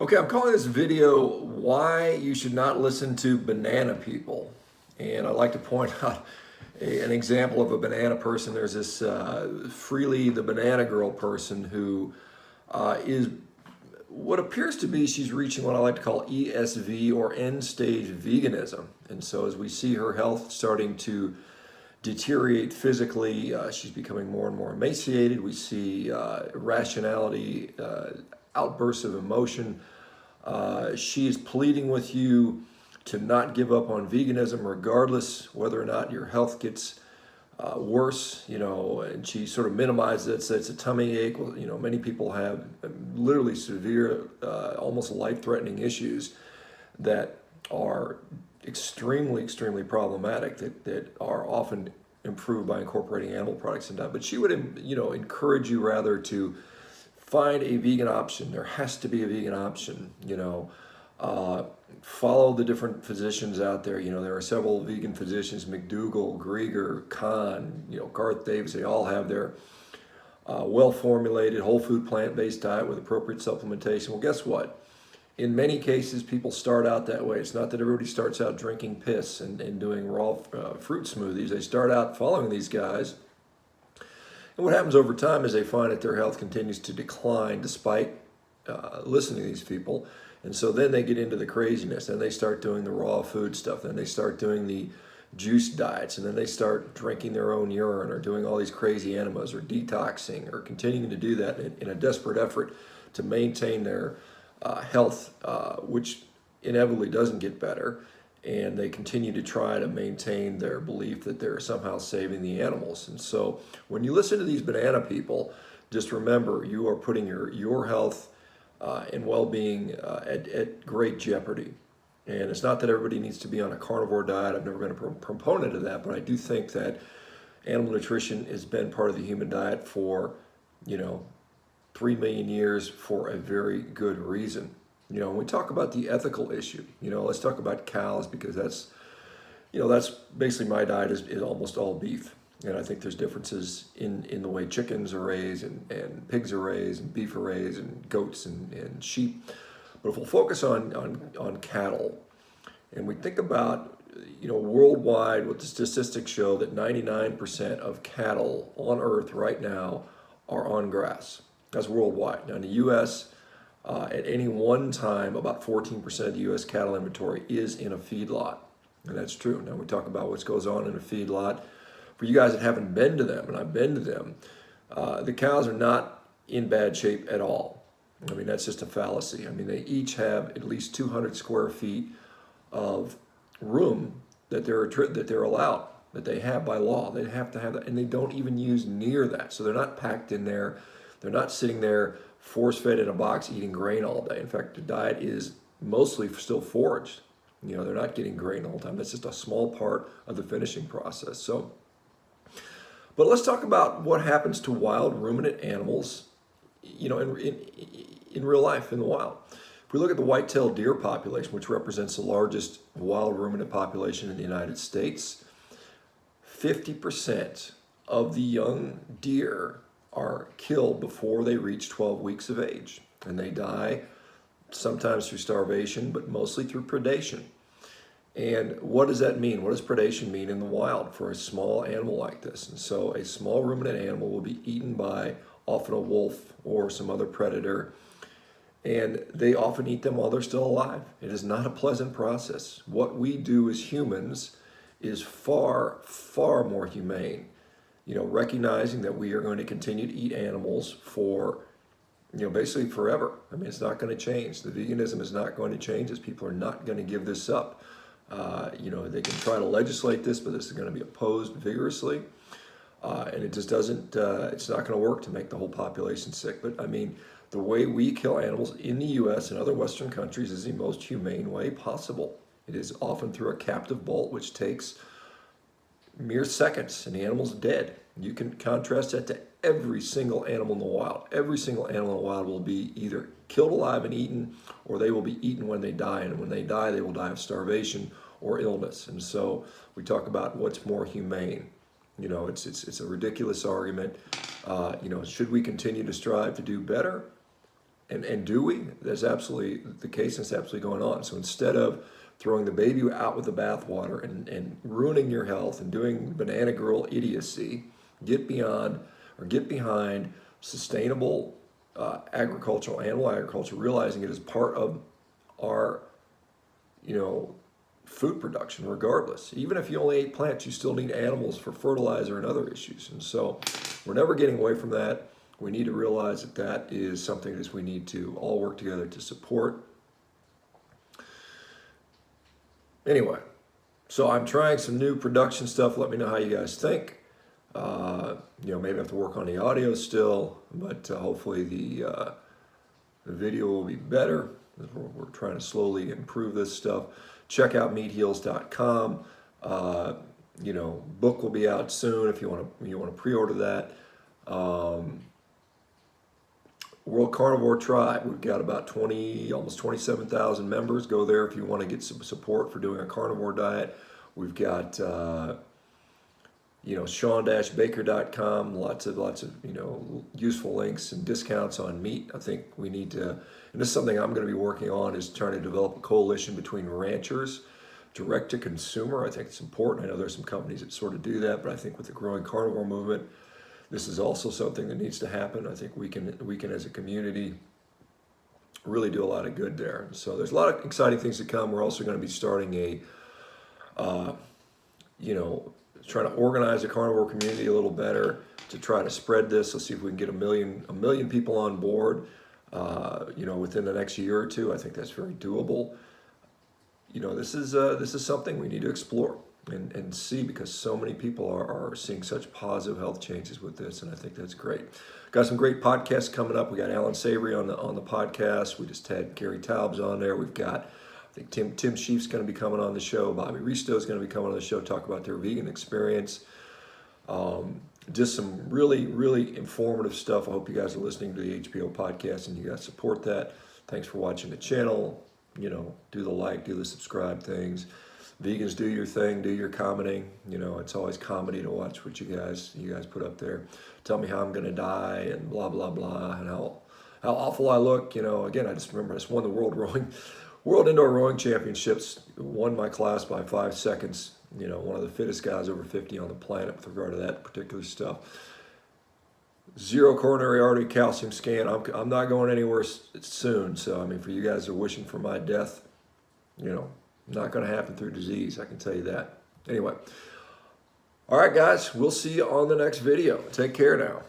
Okay, I'm calling this video Why You Should Not Listen to Banana People. And I'd like to point out an example of a banana person. There's this Freely the Banana Girl person who is what appears to be she's reaching what I like to call ESV or end stage veganism. And so as we see her health starting to deteriorate physically, she's becoming more and more emaciated. We see irrationality, outbursts of emotion. She is pleading with you to not give up on veganism, regardless whether or not your health gets worse. And she sort of minimizes it. Says it's a tummy ache. Well, many people have literally severe, almost life-threatening issues that are extremely problematic that are often improved by incorporating animal products in diet. But she would, encourage you rather to find a vegan option. There has to be a vegan option. Follow the different physicians out there. There are several vegan physicians: McDougall, Grieger, Kahn, Garth Davis. They all have their well-formulated whole food plant-based diet with appropriate supplementation. Well, guess what? In many cases, people start out that way. It's not that everybody starts out drinking piss and doing raw fruit smoothies. They start out following these guys. And what happens over time is they find that their health continues to decline despite listening to these people. And so then they get into the craziness. Then they start doing the raw food stuff. Then they start doing the juice diets. And then they start drinking their own urine or doing all these crazy enemas or detoxing or continuing to do that in a desperate effort to maintain their health, which inevitably doesn't get better. And they continue to try to maintain their belief that they're somehow saving the animals. And so when you listen to these banana people, just remember you are putting your health and well-being at great jeopardy. And it's not that everybody needs to be on a carnivore diet. I've never been a proponent of that, but I do think that animal nutrition has been part of the human diet for, 3 million years for a very good reason. When we talk about the ethical issue, let's talk about cows, because that's basically my diet is almost all beef. And I think there's differences in the way chickens are raised and pigs are raised and beef are raised and goats and sheep. But if we'll focus on cattle and we think about, worldwide, what the statistics show that 99% of cattle on earth right now are on grass. That's worldwide. Now in the U.S., at any one time, about 14% of the U.S. cattle inventory is in a feedlot. And that's true. Now we talk about what goes on in a feedlot. For you guys that haven't been to them, and I've been to them, the cows are not in bad shape at all. I mean, that's just a fallacy. I mean, they each have at least 200 square feet of room that they're allowed, that they have by law. They have to have that, and they don't even use near that. So they're not packed in there. They're not sitting there force-fed in a box eating grain all day. In fact, the diet is mostly still foraged. They're not getting grain the whole time. That's just a small part of the finishing process. So, but let's talk about what happens to wild ruminant animals, in real life, in the wild. If we look at the white-tailed deer population, which represents the largest wild ruminant population in the United States, 50% of the young deer are killed before they reach 12 weeks of age. And they die sometimes through starvation, but mostly through predation. And what does that mean? What does predation mean in the wild for a small animal like this? And so a small ruminant animal will be eaten by often a wolf or some other predator. And they often eat them while they're still alive. It is not a pleasant process. What we do as humans is far more humane. Recognizing that we are going to continue to eat animals for, basically forever. I mean, it's not going to change. The veganism is not going to change as people are not going to give this up. They can try to legislate this, but this is going to be opposed vigorously. And it just doesn't, it's not going to work to make the whole population sick. But I mean, the way we kill animals in the U.S. and other Western countries is the most humane way possible. It is often through a captive bolt, which takes mere seconds, and the animal's dead. You can contrast that to every single animal in the wild. Every single animal in the wild will be either killed alive and eaten, or they will be eaten when they die. And when they die, they will die of starvation or illness. And so we talk about what's more humane. It's a ridiculous argument. Should we continue to strive to do better? And do we? That's absolutely the case, and it's absolutely going on. So instead of throwing the baby out with the bathwater and ruining your health and doing banana girl idiocy, get behind sustainable animal agriculture, realizing it is part of our, food production regardless. Even if you only ate plants, you still need animals for fertilizer and other issues. And so we're never getting away from that. We need to realize that that is something that we need to all work together to support. Anyway, so I'm trying some new production stuff. Let me know how you guys think. Maybe I have to work on the audio still, but hopefully the video will be better. We're trying to slowly improve this stuff. Check out meatheals.com. Book will be out soon if you want to pre-order that. World Carnivore Tribe. We've got about almost 27,000 members. Go there if you want to get some support for doing a carnivore diet. We've got Sean-Baker.com, lots of useful links and discounts on meat. I think we need to, and this is something I'm going to be working on, is trying to develop a coalition between ranchers, direct to consumer. I think it's important. I know there's some companies that sort of do that, but I think with the growing carnivore movement, this is also something that needs to happen. I think we can as a community really do a lot of good there. So there's a lot of exciting things to come. We're also going to be starting trying to organize the carnivore community a little better to try to spread this. Let's see if we can get a million people on board, within the next year or two. I think that's very doable. This is something we need to explore and see, because so many people are seeing such positive health changes with this, and I think that's great. Got some great podcasts coming up. We got Alan Savory on the podcast. We just had Gary Taubes on there. We've got, I think Tim Sheaf's going to be coming on the show. Bobby Risto is going to be coming on the show, talk about their vegan experience. Just some really, really informative stuff. I hope you guys are listening to the HPO podcast and you guys support that. Thanks for watching the channel. Do the like, do the subscribe things. Vegans, do your thing, do your commenting. It's always comedy to watch what you guys put up there. Tell me how I'm going to die and blah, blah, blah, and how awful I look. Again, I just remember I just won the World Indoor Rowing Championships, won my class by 5 seconds. One of the fittest guys over 50 on the planet with regard to that particular stuff. 0 coronary artery calcium scan. I'm not going anywhere soon. So, for you guys that are wishing for my death, not going to happen through disease. I can tell you that. Anyway. All right, guys. We'll see you on the next video. Take care now.